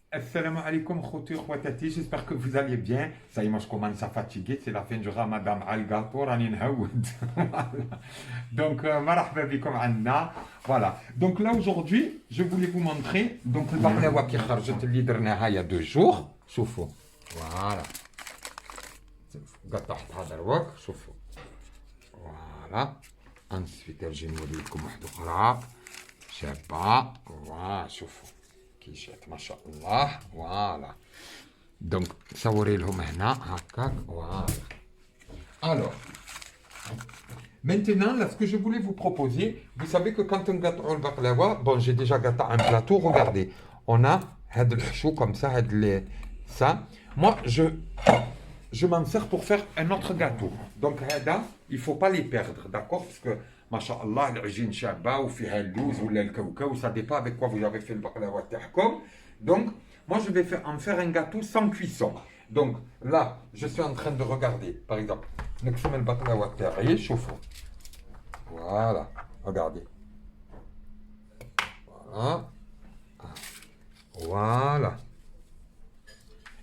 Assalamu alaikum, khouti khouatati, j'espère que vous allez bien. Ça y est, moi je commence à fatiguer, c'est la fin du ramadan al gâteau, rani nhaoud. Voilà. Donc, marhaba bikum anna. Voilà. Donc là aujourd'hui, je voulais vous montrer donc le baklawa qui kharjat اللي درناها il y a 2 jours. شوفوا. Voilà. قطعتها دروك شوفوا. Voilà. Ensuite, j'ai نوري لكم واحدة أخرى. شابة. Voilà, شوفوا. كيشات ما شاء الله. Voilà. Donc, صوري لهم هنا هكاك. Voilà. Alors, maintenant, là, ce que je voulais vous proposer, vous savez que quand on gâte le baklawa, bon, j'ai déjà gâté un plateau, regardez, on a had le chou comme ça, ça. Moi, je m'en sers pour faire un autre gâteau. Donc, هذا, il faut pas les perdre, d'accord? Parce que, masha'Allah, العجين شابة وفيها اللوز ولا الكاوكاو, ça dépend avec quoi vous avez fait le baklawa تاعكم. Donc, moi, je vais en faire un gâteau sans cuisson. Donc, là, je suis en train de regarder, par exemple, نقسم البقلاوة تاعي, شوفوا. Voilà, regardez. Voilà. Voilà.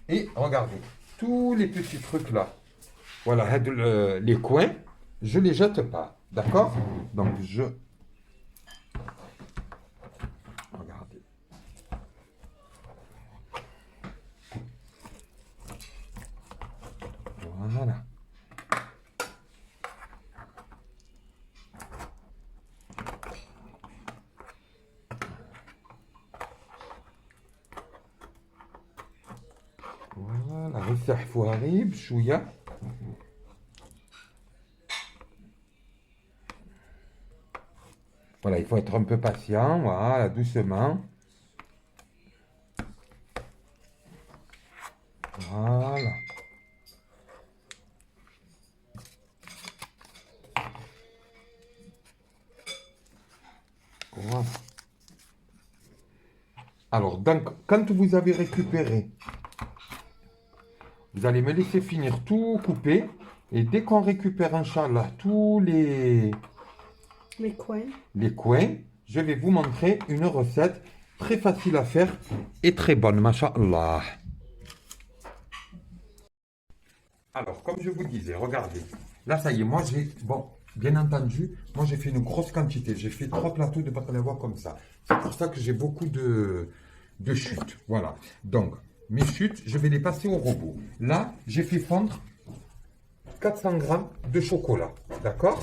Et regardez, tous les petits trucs là, voilà, les coins, je les jette pas, d'accord? Donc regardez, voilà. Voilà, ريحوا غير بشوية. Voilà, il faut être un peu patient, voilà, doucement. Voilà. Voilà. Alors, donc, quand vous avez récupéré, vous allez me laisser finir tout couper. Et dès qu'on récupère, Inch'Allah, tous Les coins. les coins, je vais vous montrer une recette très facile à faire et très bonne, Masha'Allah. Alors, comme je vous disais, regardez. Là, ça y est, moi j'ai... Bon, bien entendu, moi j'ai fait une grosse quantité. J'ai fait 3 plateaux de baklava comme ça. C'est pour ça que j'ai beaucoup de chutes. Voilà. Donc, mes chutes, je vais les passer au robot. Là, j'ai fait fondre 400 grammes de chocolat. D'accord?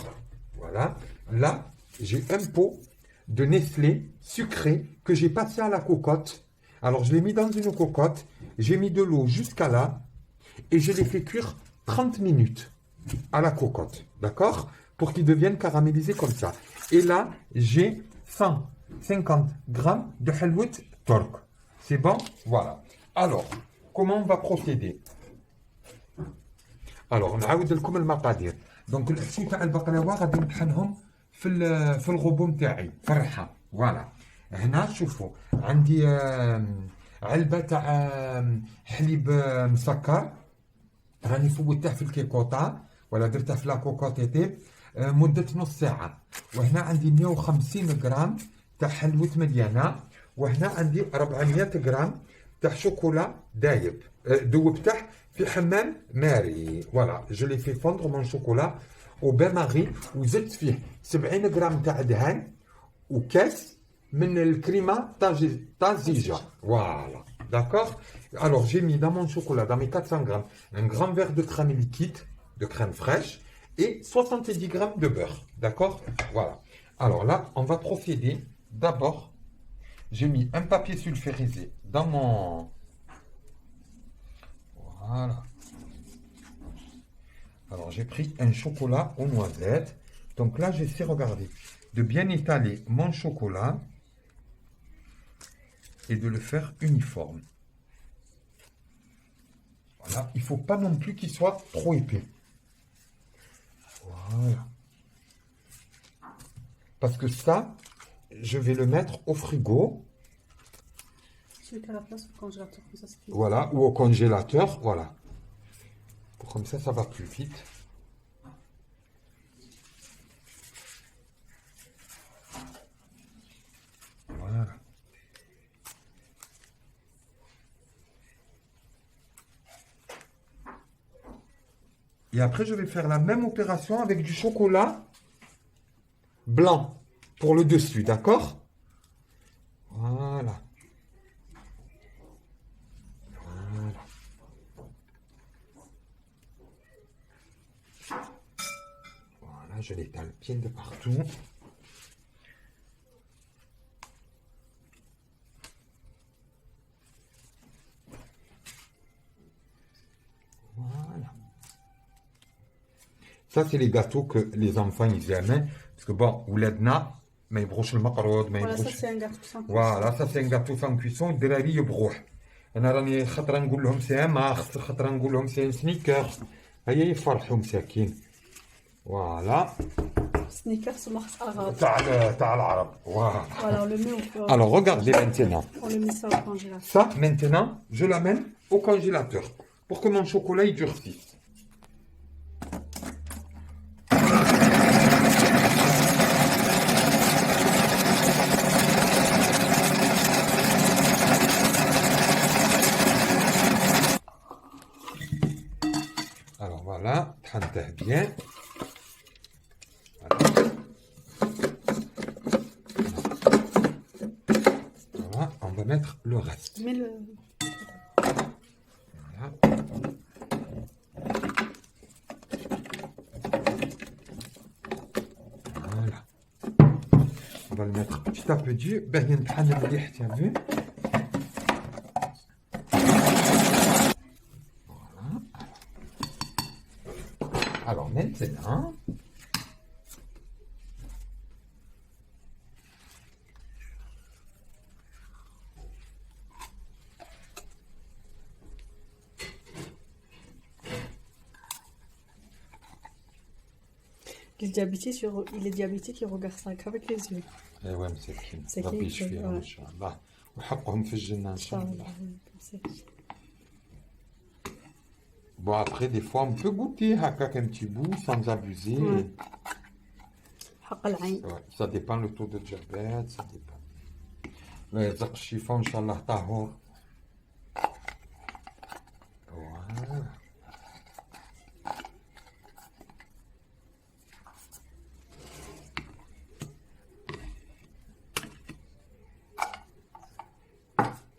Voilà. Là, j'ai un pot de Nestlé sucré que j'ai passé à la cocotte. Alors, je l'ai mis dans une cocotte. J'ai mis de l'eau jusqu'à là. Et je l'ai fait cuire 30 minutes à la cocotte. D'accord? Pour qu'il devienne caramélisé comme ça. Et là, j'ai 150 grammes de halwet turc. C'est bon? Voilà. Alors, comment on va procéder? Alors, نعاود لكم المقادير. دونك الحشو تاع البقلاوه غادي نطحنهم في الغبو نتاعي في الرحى. فوالا. هنا شوفوا عندي علبه تاع حليب مسكر. راني فوتته في الكيكوطه ولا درته في لاكوكوتيتي مده نص ساعه. وهنا عندي 150 غرام تاع حلوه مليانه. وهنا عندي 400 غرام تاع شوكولا دايب دوبته في حمام ماري. فوالا جو لي في فوندر مون شوكولا او بان ماري. وزدت فيه 70 غرام تاع دهان وكاس من الكريمه طازجه. Voilà. D'accord? Alors, j'ai mis dans mon chocolat, dans mes 400 grammes, un grand verre de crème liquide, de crème fraîche, et 70 grammes de beurre. D'accord? Voilà. Alors là, on va procéder. D'abord, j'ai mis un papier sulfurisé dans mon... Voilà. Alors, j'ai pris un chocolat aux noisettes. Donc là, j'essaie, regardez, de bien étaler mon chocolat et de le faire uniforme. Voilà, il ne faut pas non plus qu'il soit trop épais. Voilà. Parce que ça, je vais le mettre au frigo. Celui à la place au congélateur, comme ça c'est plus. Voilà, ou au congélateur. Voilà. Comme ça va plus vite. Voilà. Et après, je vais faire la même opération avec du chocolat blanc pour le dessus, d'accord? Voilà. Voilà. Voilà, je l'étale bien de partout. Voilà. Ça, c'est les gâteaux que les enfants, ils aiment. Hein. Parce que bon, ولادنا ما يبغوش المقرود ما Voilà, ça يبغوش. c'est un gâteau sans cuisson. Voilà, ça c'est un gâteau sans cuisson. الدراري يبغوه. انا راني خطره نقول لهم سي ماخ خطره نقول لهم سي سنيكرز. هيا يفرحوا مساكين. فوالا. Snickers ou Mars arabe. تاع العرب. Voilà. Voilà, on le met au four. Alors regardez maintenant. On le met ça au congélateur. Ça, maintenant, je l'amène au congélateur pour que mon chocolat il durcisse. Alors voilà, تحنته bien. Voilà, on va mettre le reste. Mets le... Voilà. Voilà. On va le mettre petit à petit. Ben, il y a une panne مليح, tu as vu? Voilà. Alors maintenant, il est diabétique, il regarde ça qu'avec les yeux. ايوا مساكين مساكين ربي يشفيهم ان شوية. شاء الله ويحقهم في الجنه ان شاء الله. Bon, après, des fois, on peut goûter hakaak un petit bout sans abuser. Ouais. حق العين. Ouais, ça dépend le taux de diabète, ça dépend. Mais يرزق الشفاء ان شاء الله طهور. Voilà.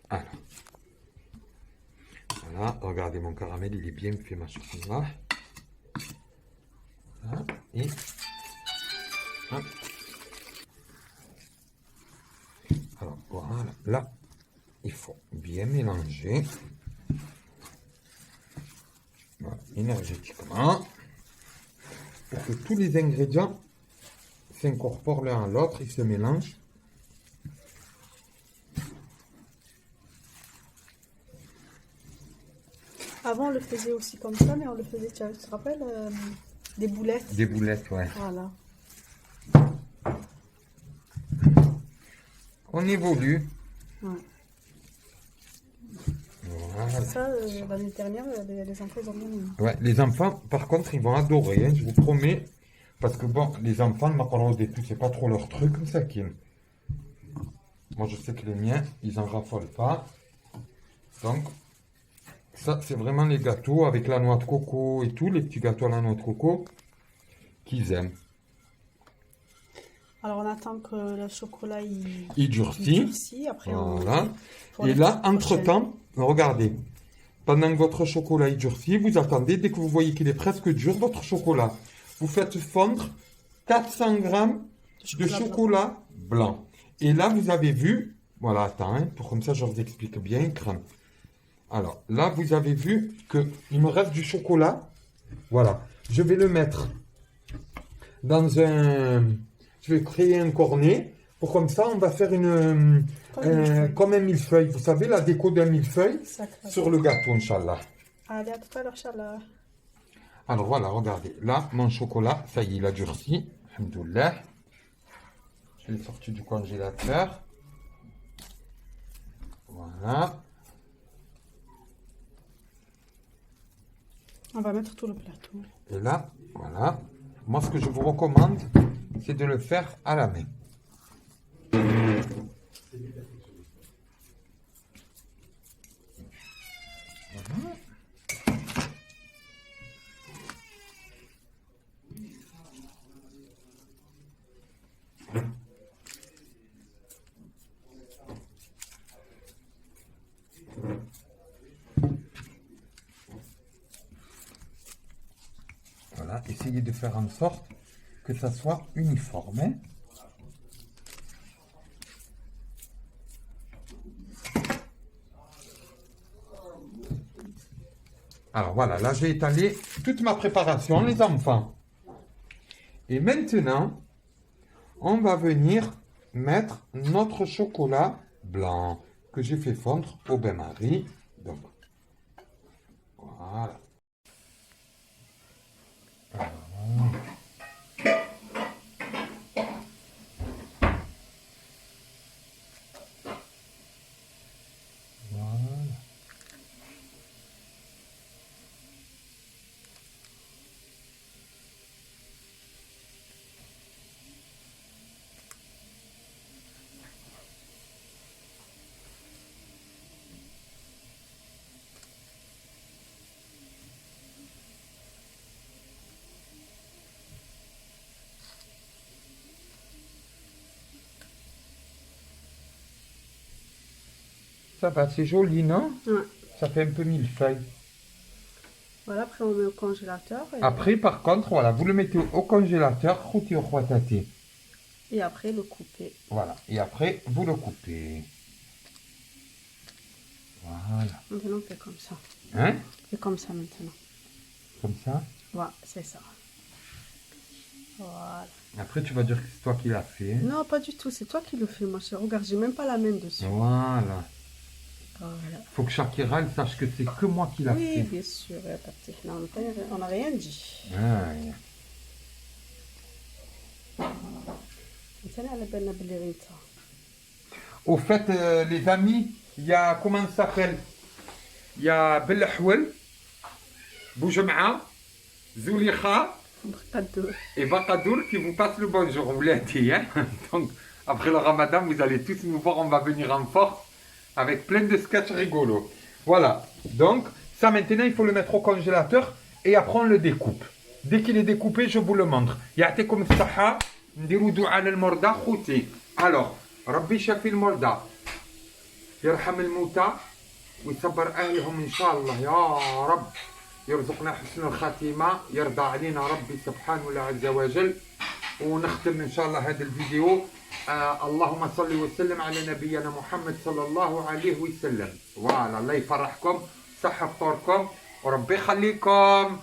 Alors. Voilà, regardez mon caramel, il est bien fait, machallah. Voilà, et hop. Alors voilà, là, il faut bien mélanger. Voilà, énergétiquement. Pour que tous les ingrédients s'incorporent l'un à l'autre, ils se mélangent. Avant, on le faisait aussi comme ça, mais on le faisait, tu te rappelles, des boulettes. Des boulettes, ouais. Voilà. On évolue. Ouais. Voilà. Ça, l'année dernière, les enfants, ils ont bien aimé. Ouais, les enfants, par contre, ils vont adorer, hein, je vous promets. Parce que bon, les enfants, le macaroni et tout, c'est pas trop leur truc, comme ça, Kim. Moi, je sais que les miens, ils en raffolent pas. Donc, ça, c'est vraiment les gâteaux avec la noix de coco et tout, les petits gâteaux à la noix de coco qu'ils aiment. Alors, on attend que le chocolat, Il durcit. Après, Voilà. pour Et la là, semaine prochaine. entre-temps, regardez. Pendant que votre chocolat il durcit, vous attendez, dès que vous voyez qu'il est presque dur, votre chocolat. Vous faites fondre 400 grammes de chocolat blanc. Et là, vous avez vu, voilà, attends, hein, pour comme ça, je vous explique bien, crème. Alors, là, vous avez vu qu'il me reste du chocolat. Voilà. Je vais le mettre dans un... Je vais créer un cornet. Pour comme ça, on va faire comme un millefeuille. Vous savez, la déco d'un millefeuille sur le gâteau, Inch'Allah. Allez, à tout à l'heure, Inch'Allah. Alors voilà, regardez. Là, mon chocolat, ça y est, il a durci. Alhamdoulilah. Je l'ai sorti du congélateur. Voilà. On va mettre tout le plateau. Et là, voilà. Moi, ce que je vous recommande, c'est de le faire à la main. Voilà. essayer de faire en sorte que ça soit uniforme. Hein. Alors voilà, là j'ai étalé toute ma préparation, les enfants. Et maintenant, on va venir mettre notre chocolat blanc que j'ai fait fondre au bain-marie. Donc, voilà. Voilà. Ça va, c'est joli, non? Ouais. Ça fait un peu millefeuille. Voilà, après on met au congélateur. Après, par contre, voilà, vous le mettez au congélateur, croûté au roitaté. Et après le couper. Voilà, et après, vous le coupez. Voilà. Maintenant on fait comme ça. Hein? C'est comme ça maintenant. Comme ça. Voilà, c'est ça. Voilà. Après, tu vas dire que c'est toi qui l'as fait. Non, pas du tout, c'est toi qui le fais, ma chérie. Regarde, j'ai même pas la main dessus. Voilà. Voilà. Faut que Shakira elle sache que c'est que moi qui l'a Oui, fait. bien sûr. Non, on n'a rien dit. Ouais. Au fait, les amis, il y a, comment ça s'appelle? Il y a Belahouel, Boujema'a, Zoulikha et Bakadour qui vous passent le bonjour, on vous l'a dit. Hein. Donc, après le ramadan, vous allez tous nous voir, on va venir en force avec plein de sketchs rigolos. Voilà, donc ça maintenant, il faut le mettre au congélateur et après on le découpe. Dès qu'il est découpé, je vous le montre. Ya'tikum as-saha, نديرو دعاء للمرضى خوتي. Alors, ربي شافي المرضى. يرحم الموتى ويصبر أهلهم إن شاء الله يا رب. يرزقنا حسن الخاتمة، يرضى علينا ربي سبحانه عز وجل. ونختم إن شاء الله هذا الفيديو. اللهم صل وسلم على نبينا محمد صلى الله عليه وسلم. فوالا الله يفرحكم، صحة فطوركم وربي يخليكم.